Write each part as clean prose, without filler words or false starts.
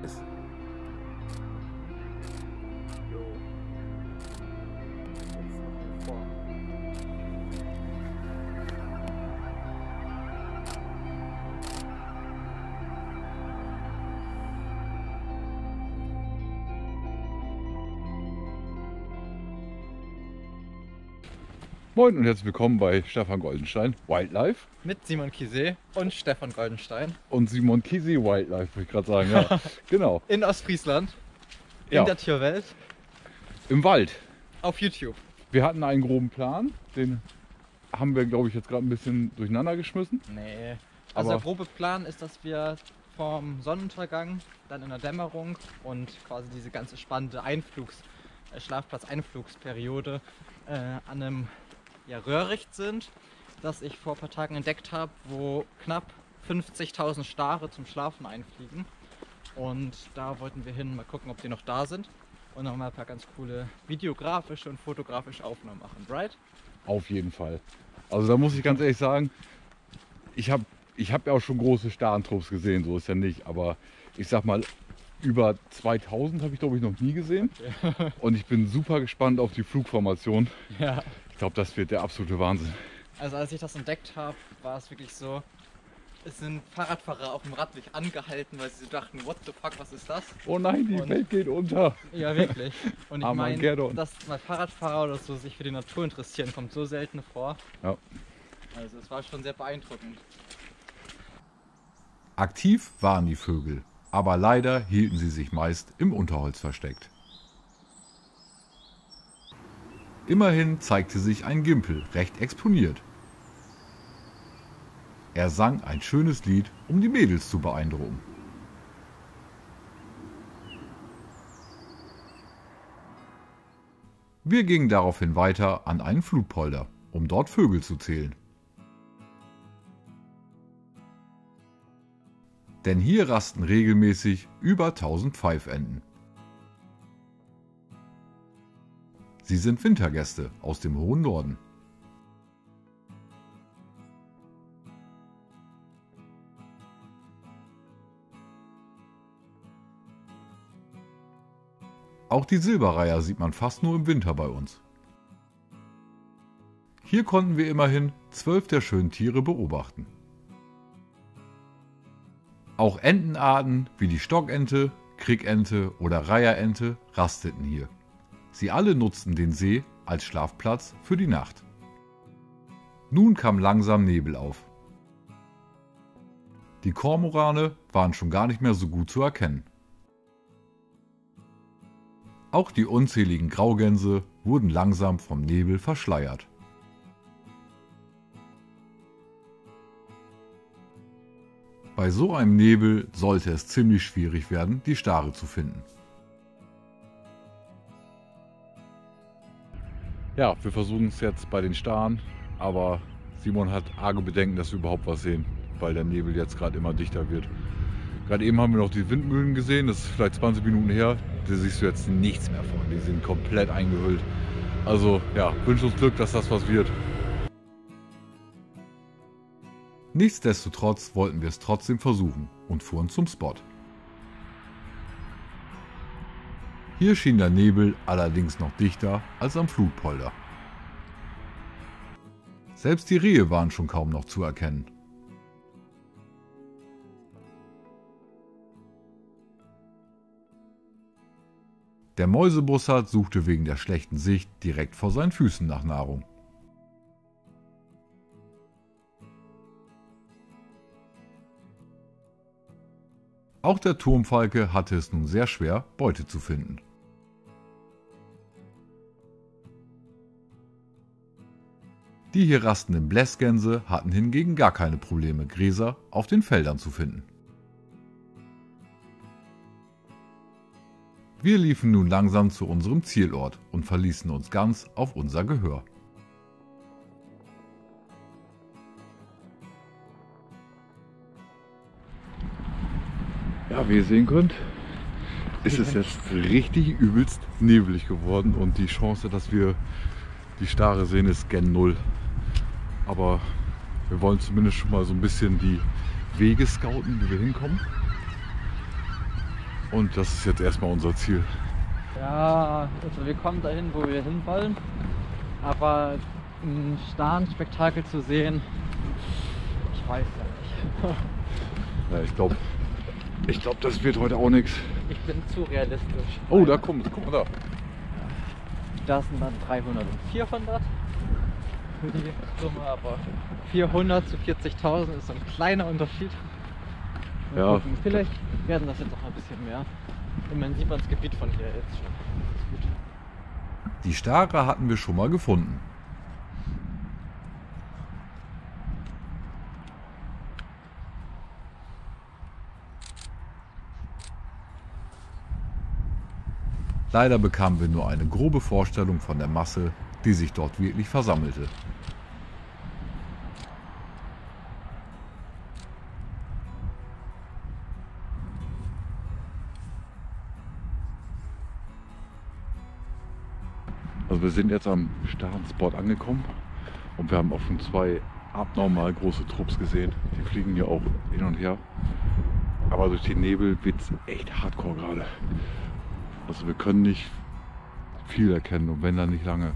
Ist. Jo. Jetzt noch vor. Moin und herzlich willkommen bei Stefan Goldenstein Wildlife Mit Simon Kise und Stefan Goldenstein. und Simon Kisi Wildlife, würde ich gerade sagen. Ja, genau. In Ostfriesland. In Ja. der Tierwelt. Im Wald. Auf YouTube. Wir hatten einen groben Plan, den haben wir, glaube ich, jetzt gerade ein bisschen durcheinander geschmissen. Nee. Also Aber- der grobe Plan ist, dass wir vom Sonnenuntergang, dann in der Dämmerung und quasi diese ganze spannende Schlafplatz-Einflugsperiode an einem Röhricht sind, das ich vor ein paar Tagen entdeckt habe, wo knapp 50.000 Stare zum Schlafen einfliegen. Und da wollten wir hin, mal gucken, ob die noch da sind. Und noch mal ein paar ganz coole videografische und fotografische Aufnahmen machen, right? Auf jeden Fall. Also da muss ich ganz ehrlich sagen, ich hab ja auch schon große Starentrupps gesehen, so ist ja nicht. Aber ich sag mal, über 2000 habe ich, glaube ich, noch nie gesehen. Und ich bin super gespannt auf die Flugformation. Ja. Ich glaube, das wird der absolute Wahnsinn. Also als ich das entdeckt habe, war es wirklich so, es sind Fahrradfahrer auf dem Radweg angehalten, weil sie so dachten, what the fuck, was ist das? Oh nein, die Und- Welt geht unter. Ja, wirklich. Und ich meine, Armageddon. dass mal Fahrradfahrer oder so sich für die Natur interessieren, kommt so selten vor. Ja. Also es war schon sehr beeindruckend. Aktiv waren die Vögel, aber leider hielten sie sich meist im Unterholz versteckt. Immerhin zeigte sich ein Gimpel recht exponiert. Er sang ein schönes Lied, um die Mädels zu beeindrucken. Wir gingen daraufhin weiter an einen Flutpolder, um dort Vögel zu zählen. Denn hier rasten regelmäßig über 1000 Pfeifenten. Sie sind Wintergäste aus dem hohen Norden. Auch die Silberreiher sieht man fast nur im Winter bei uns. Hier konnten wir immerhin 12 der schönen Tiere beobachten. Auch Entenarten wie die Stockente, Krickente oder Reiherente rasteten hier. Sie alle nutzten den See als Schlafplatz für die Nacht. Nun kam langsam Nebel auf. Die Kormorane waren schon gar nicht mehr so gut zu erkennen. Auch die unzähligen Graugänse wurden langsam vom Nebel verschleiert. Bei so einem Nebel sollte es ziemlich schwierig werden, die Stare zu finden. Ja, wir versuchen es jetzt bei den Staren, aber Simon hat arge Bedenken, dass wir überhaupt was sehen, weil der Nebel jetzt gerade immer dichter wird. Gerade eben haben wir noch die Windmühlen gesehen, das ist vielleicht 20 Minuten her. Da siehst du jetzt nichts mehr von, die sind komplett eingehüllt. Also ja, wünsch uns Glück, dass das was wird. Nichtsdestotrotz wollten wir es trotzdem versuchen und fuhren zum Spot. Hier schien der Nebel allerdings noch dichter als am Flutpolder. Selbst die Rehe waren schon kaum noch zu erkennen. Der Mäusebussard suchte wegen der schlechten Sicht direkt vor seinen Füßen nach Nahrung. Auch der Turmfalke hatte es nun sehr schwer, Beute zu finden. Die hier rastenden Blässgänse hatten hingegen gar keine Probleme, Gräser auf den Feldern zu finden. Wir liefen nun langsam zu unserem Zielort und verließen uns ganz auf unser Gehör. Ja, wie ihr sehen könnt, ist es jetzt richtig übelst nebelig geworden und die Chance, dass wir die Stare sehen, ist gen Null. Aber wir wollen zumindest schon mal so ein bisschen die Wege scouten, wie wir hinkommen. Und das ist jetzt erstmal unser Ziel. Ja, also wir kommen dahin, wo wir hin wollen. Aber ein Starnspektakel zu sehen, ich weiß ja nicht. Ja, ich glaube, das wird heute auch nichts. Ich bin zu realistisch. Oh, da kommt, guck mal da. Das sind dann 300 und 400 für die Summe, aber 400 zu 40.000 ist so ein kleiner Unterschied. Mal Ja. gucken. Vielleicht werden das jetzt auch ein bisschen mehr. Immerhin sieht man das Gebiet von hier jetzt schon. Das ist gut. Die Stare hatten wir schon mal gefunden. Leider bekamen wir nur eine grobe Vorstellung von der Masse, die sich dort wirklich versammelte. Also wir sind jetzt am Starnspot angekommen und wir haben auch schon 2 abnormal große Trupps gesehen. Die fliegen hier auch hin und her. Aber durch den Nebel wird es echt hardcore gerade. Also wir können nicht viel erkennen und wenn dann nicht lange.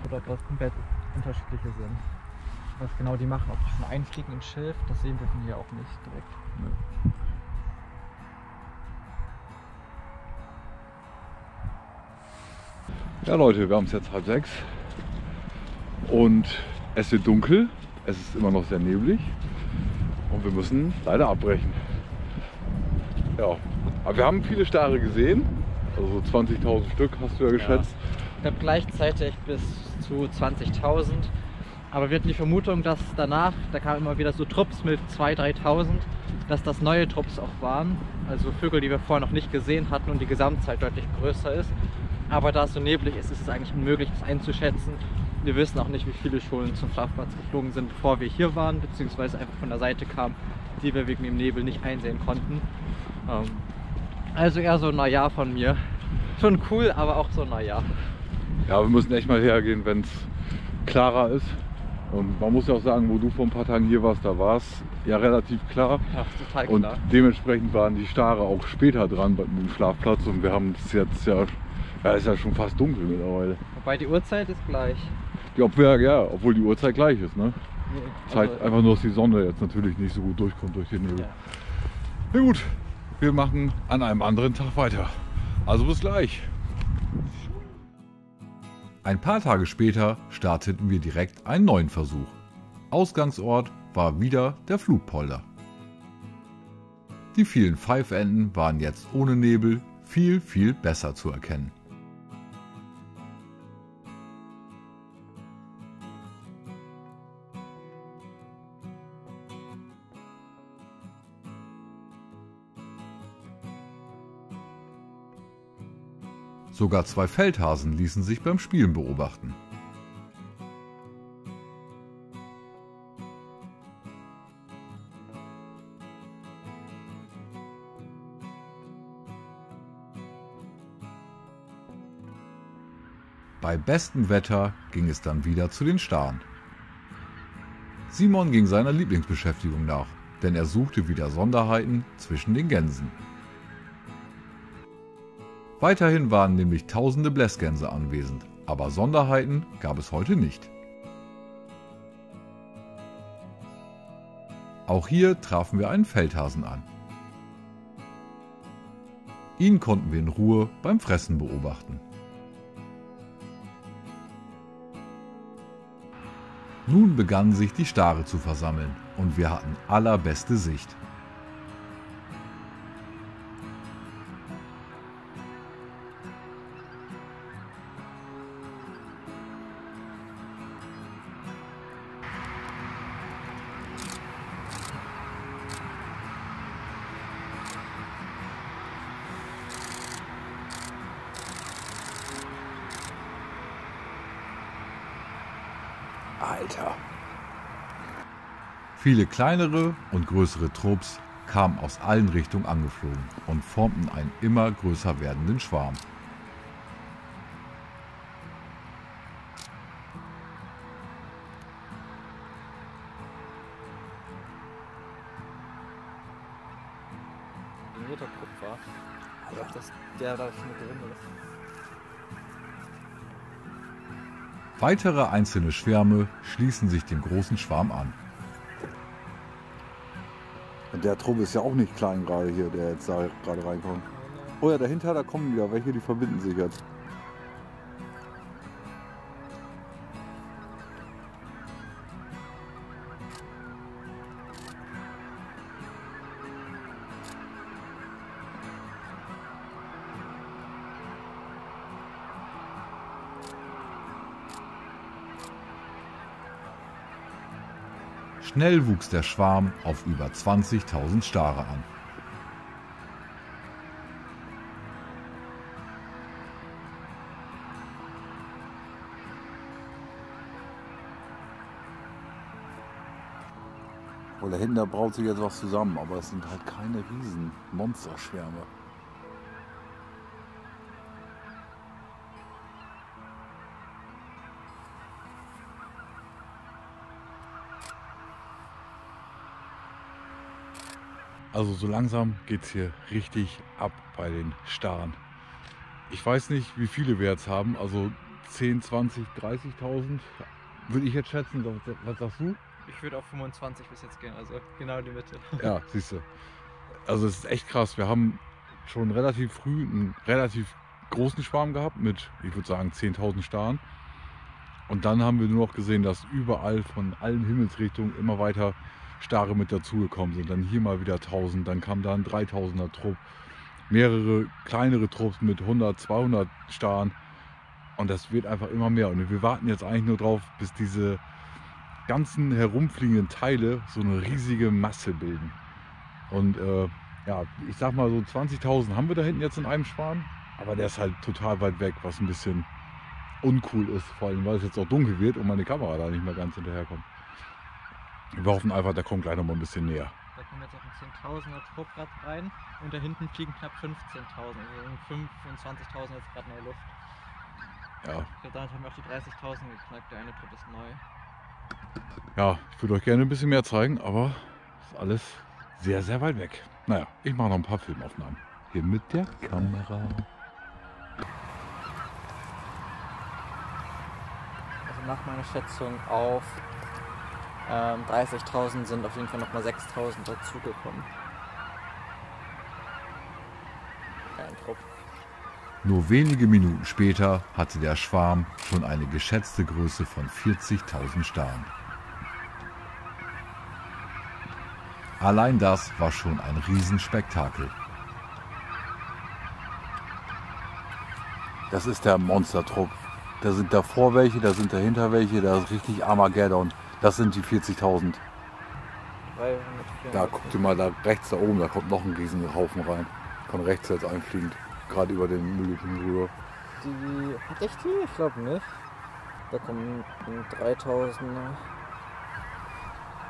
Oder ob das komplett unterschiedliche sind. Was genau die machen, ob die schon einfliegen ins Schilf, das sehen wir von hier auch nicht direkt. Ne. Ja Leute, wir haben es jetzt 5:30 und es wird dunkel, es ist immer noch sehr neblig und wir müssen leider abbrechen. Ja, aber wir haben viele Stare gesehen, also so 20.000 Stück hast du ja geschätzt. Ich glaube gleichzeitig bis zu 20.000. Aber wir hatten die Vermutung, dass danach, da kamen immer wieder so Trupps mit 2.000, 3.000, dass das neue Trupps auch waren. Also Vögel, die wir vorher noch nicht gesehen hatten und die Gesamtzahl deutlich größer ist. Aber da es so neblig ist, ist es eigentlich unmöglich, das einzuschätzen. Wir wissen auch nicht, wie viele schon zum Schlafplatz geflogen sind, bevor wir hier waren, beziehungsweise einfach von der Seite kamen, die wir wegen dem Nebel nicht einsehen konnten. Also eher so ein Neujahr von mir. Schon cool, aber auch so ein Neujahr. Ja, wir müssen echt mal hergehen, wenn es klarer ist. Und man muss ja auch sagen, wo du vor ein paar Tagen hier warst, da war es ja relativ klar. Ja, total Und klar. dementsprechend waren die Stare auch später dran mit dem Schlafplatz und wir haben es jetzt ja, ist ja schon fast dunkel mittlerweile. Wobei die Uhrzeit ist gleich. Ja, obwohl die Uhrzeit gleich ist, ne? Zeigt Also, einfach nur, dass die Sonne jetzt natürlich nicht so gut durchkommt durch den Nebel. ja. Na gut, wir machen an einem anderen Tag weiter. Also bis gleich. Ein paar Tage später starteten wir direkt einen neuen Versuch. Ausgangsort war wieder der Flutpolder. Die vielen Pfeifenten waren jetzt ohne Nebel viel, viel besser zu erkennen. Sogar 2 Feldhasen ließen sich beim Spielen beobachten. Bei bestem Wetter ging es dann wieder zu den Staren. Simon ging seiner Lieblingsbeschäftigung nach, denn er suchte wieder Sonderheiten zwischen den Gänsen. Weiterhin waren nämlich tausende Blässgänse anwesend, aber Sonderheiten gab es heute nicht. Auch hier trafen wir einen Feldhasen an. Ihn konnten wir in Ruhe beim Fressen beobachten. Nun begannen sich die Stare zu versammeln und wir hatten allerbeste Sicht. Alter. Viele kleinere und größere Trupps kamen aus allen Richtungen angeflogen und formten einen immer größer werdenden Schwarm. trainierter Trupp war. Oder ob das der da schon mit drin ist. Weitere einzelne Schwärme schließen sich dem großen Schwarm an. Und der Trupp ist ja auch nicht klein gerade hier, der jetzt da gerade reinkommt. Oh ja, dahinter, da kommen wieder welche, die verbinden sich jetzt. Schnell wuchs der Schwarm auf über 20.000 Stare an. Und da hinten, da braut sich jetzt was zusammen, aber es sind halt keine riesen Monsterschwärme. Also so langsam geht es hier richtig ab bei den Staren. Ich weiß nicht, wie viele wir jetzt haben, also 10, 20, 30.000 würde ich jetzt schätzen. Was sagst du? Ich würde auf 25 bis jetzt gehen, also genau die Mitte. Ja, siehst du. Also es ist echt krass. Wir haben schon relativ früh einen relativ großen Schwarm gehabt mit, ich würde sagen, 10.000 Staren. Und dann haben wir nur noch gesehen, dass überall von allen Himmelsrichtungen immer weiter Stare mit dazugekommen sind. Dann hier mal wieder 1000, dann kam da ein 3000er Trupp, mehrere kleinere Trupps mit 100, 200 Staren. Und das wird einfach immer mehr. Und wir warten jetzt eigentlich nur drauf, bis diese ganzen herumfliegenden Teile so eine riesige Masse bilden. Und ja, ich sag mal so 20.000 haben wir da hinten jetzt in einem Schwarm, aber der ist halt total weit weg, was ein bisschen uncool ist, vor allem weil es jetzt auch dunkel wird und meine Kamera da nicht mehr ganz hinterherkommt. Wir hoffen einfach, der kommt gleich noch mal ein bisschen näher. Da kommt jetzt auch ein 10.000er Trupp gerade rein und da hinten fliegen knapp 15.000, also 25.000 jetzt gerade in der Luft. Ja. Ich glaube, damit haben wir auch die 30.000 geknackt, der eine Trupp ist neu. Ja, ich würde euch gerne ein bisschen mehr zeigen, aber ist alles sehr, sehr weit weg. Naja, ich mache noch ein paar Filmaufnahmen. Hier mit der Kamera. Also nach meiner Schätzung auf 30.000 sind auf jeden Fall nochmal 6.000 dazugekommen. Ein Trupp. Nur wenige Minuten später hatte der Schwarm schon eine geschätzte Größe von 40.000 Staren. Allein das war schon ein Riesenspektakel. Das ist der Monstertrupp. Da sind davor welche, da sind dahinter welche, da ist richtig Armageddon. Das sind die 40.000. Da guckt ihr mal da rechts da oben, da kommt noch ein Riesenhaufen rein. Von rechts jetzt einfliegend, gerade über den Müllton rüber. Die hat echt die? Ich glaube nicht. Da kommen 3.000.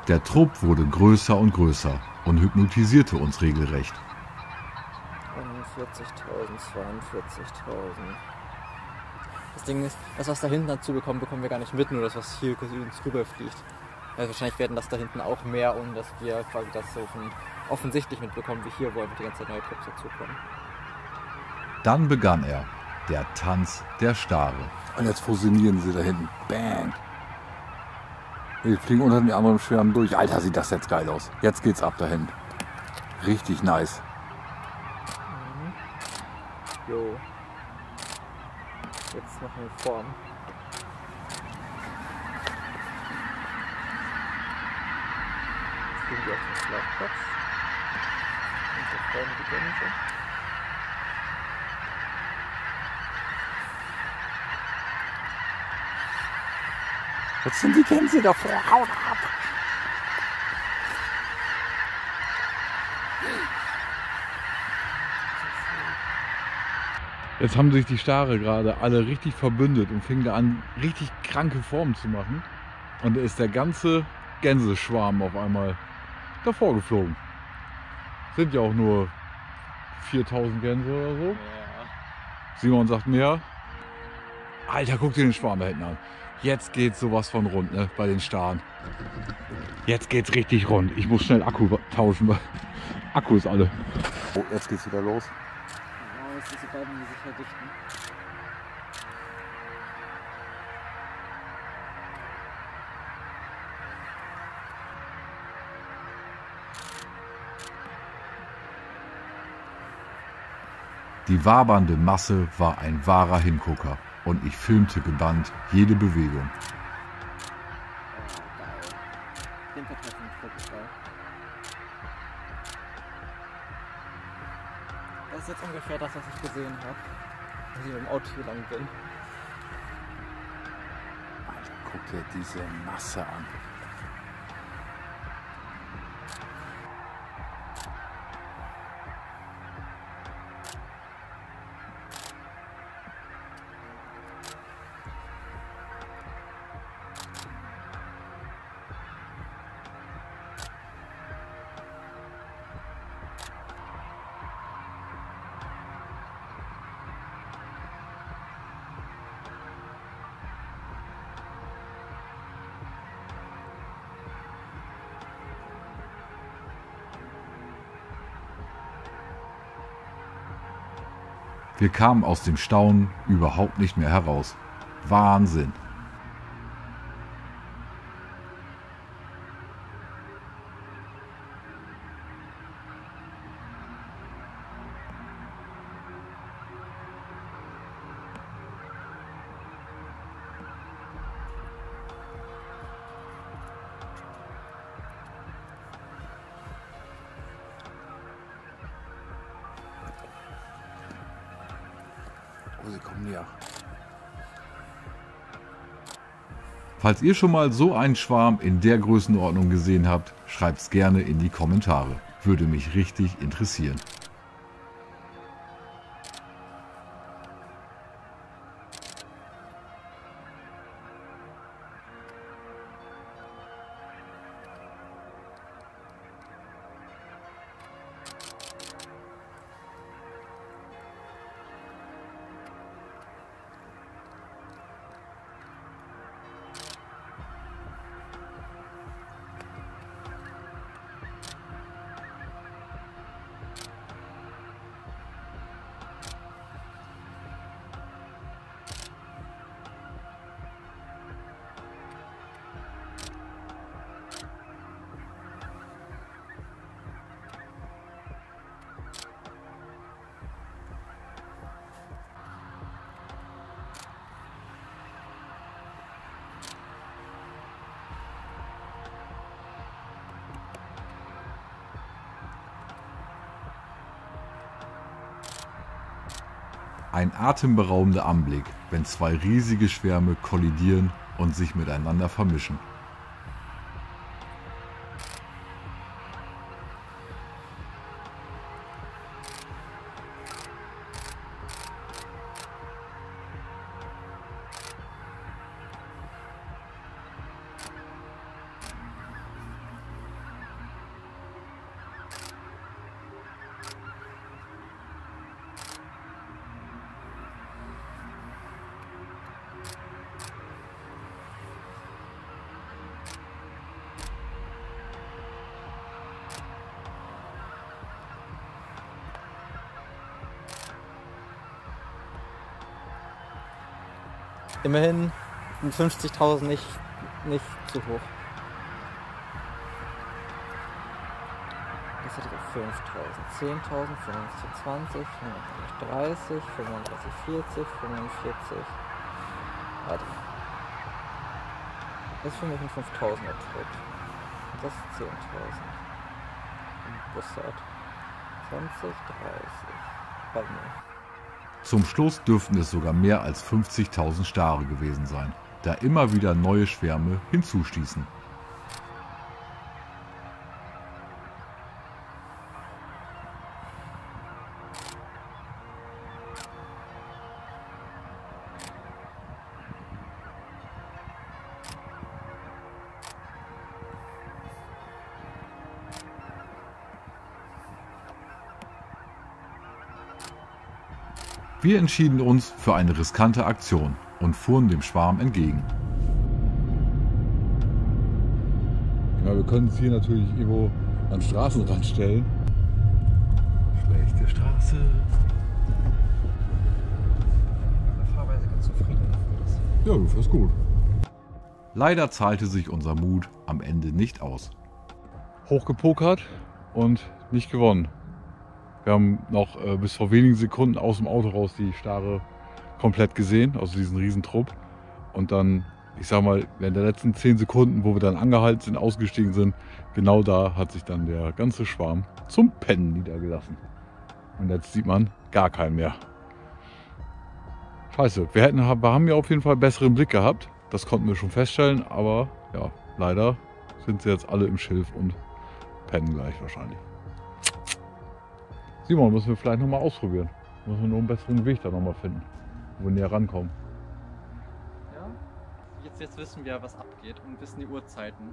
Der Trupp wurde größer und größer und hypnotisierte uns regelrecht. 41.000, 42.000. Das Ding ist, das was da hinten dazu bekommen wir gar nicht mit, nur das was hier uns rüberfliegt. Also wahrscheinlich werden das da hinten auch mehr, ohne dass wir quasi das so offensichtlich mitbekommen wie hier, wo einfach die ganze Zeit neue Trupps dazukommen. Dann begann er, der Tanz der Stare. Und jetzt fusionieren sie da hinten. Bang! Die fliegen unter den anderen Schwärmen durch. Alter, sieht das jetzt geil aus. Jetzt geht's ab dahin. Richtig nice. Jo. Jetzt machen wir Form. Jetzt gehen wir auf den Schlafplatz. Und da vorne die Gänse. Jetzt sind die Gänse davor. Haut ab! Jetzt haben sich die Stare gerade alle richtig verbündet und fingen da an, richtig kranke Formen zu machen. Und da ist der ganze Gänseschwarm auf einmal davor geflogen. Sind ja auch nur 4.000 Gänse oder so. Ja. Simon sagt mir, Alter, guck dir den Schwarm da hinten an. Jetzt geht's sowas von rund, ne, bei den Staren. Jetzt geht's richtig rund. Ich muss schnell Akku tauschen. Akku ist alle. Oh, jetzt geht's wieder los. Ja, es ist egal, wie die sich verdichten. Die wabernde Masse war ein wahrer Hingucker und ich filmte gebannt jede Bewegung. Den Vertreffen ist geil. Das ist jetzt ungefähr das, was ich gesehen habe, als ich mit dem Auto hier lang bin. Alter, guck dir diese Masse an. Wir kamen aus dem Staunen überhaupt nicht mehr heraus. Wahnsinn! Oh, sie kommen näher. Falls ihr schon mal so einen Schwarm in der Größenordnung gesehen habt, schreibt's gerne in die Kommentare. Würde mich richtig interessieren. Ein atemberaubender Anblick, wenn zwei riesige Schwärme kollidieren und sich miteinander vermischen. Immerhin sind 50.000 nicht zu hoch. Das hätte ich auf 5.000, 10.000, 25, 30, 35, 40, 45. Warte. Das ist für mich ein 5.000er Tritt. Das ist 10.000. Bussard. 20, 30. Warte mal. Zum Schluss dürften es sogar mehr als 50.000 Stare gewesen sein, da immer wieder neue Schwärme hinzustießen. Wir entschieden uns für eine riskante Aktion und fuhren dem Schwarm entgegen. Ja, wir können es hier natürlich irgendwo an den Straßenrand stellen. Schlechte Straße. Fahrweise ganz zufrieden dafür ist. Ja, du fährst gut. Leider zahlte sich unser Mut am Ende nicht aus. Hochgepokert und nicht gewonnen. Wir haben noch bis vor wenigen Sekunden aus dem Auto raus die Stare komplett gesehen, also diesen Riesentrupp. Und dann, ich sag mal, während der letzten 10 Sekunden, wo wir dann angehalten sind, ausgestiegen sind, genau da hat sich dann der ganze Schwarm zum Pennen niedergelassen. Und jetzt sieht man gar keinen mehr. Scheiße, wir haben ja auf jeden Fall einen besseren Blick gehabt. Das konnten wir schon feststellen, aber ja, leider sind sie jetzt alle im Schilf und pennen gleich wahrscheinlich. Simon, müssen wir vielleicht nochmal ausprobieren. Müssen wir nur einen besseren Weg da nochmal finden, wo wir näher rankommen. Ja, jetzt wissen wir, was abgeht und wissen die Uhrzeiten.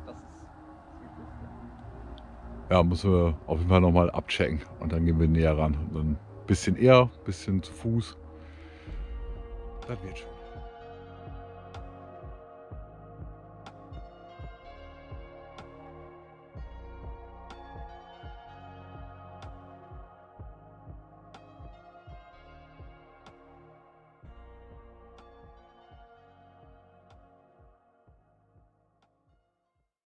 Das ist wirklich. Ja, müssen wir auf jeden Fall nochmal abchecken und dann gehen wir näher ran. Und dann ein bisschen eher, ein bisschen zu Fuß. Das wird schon.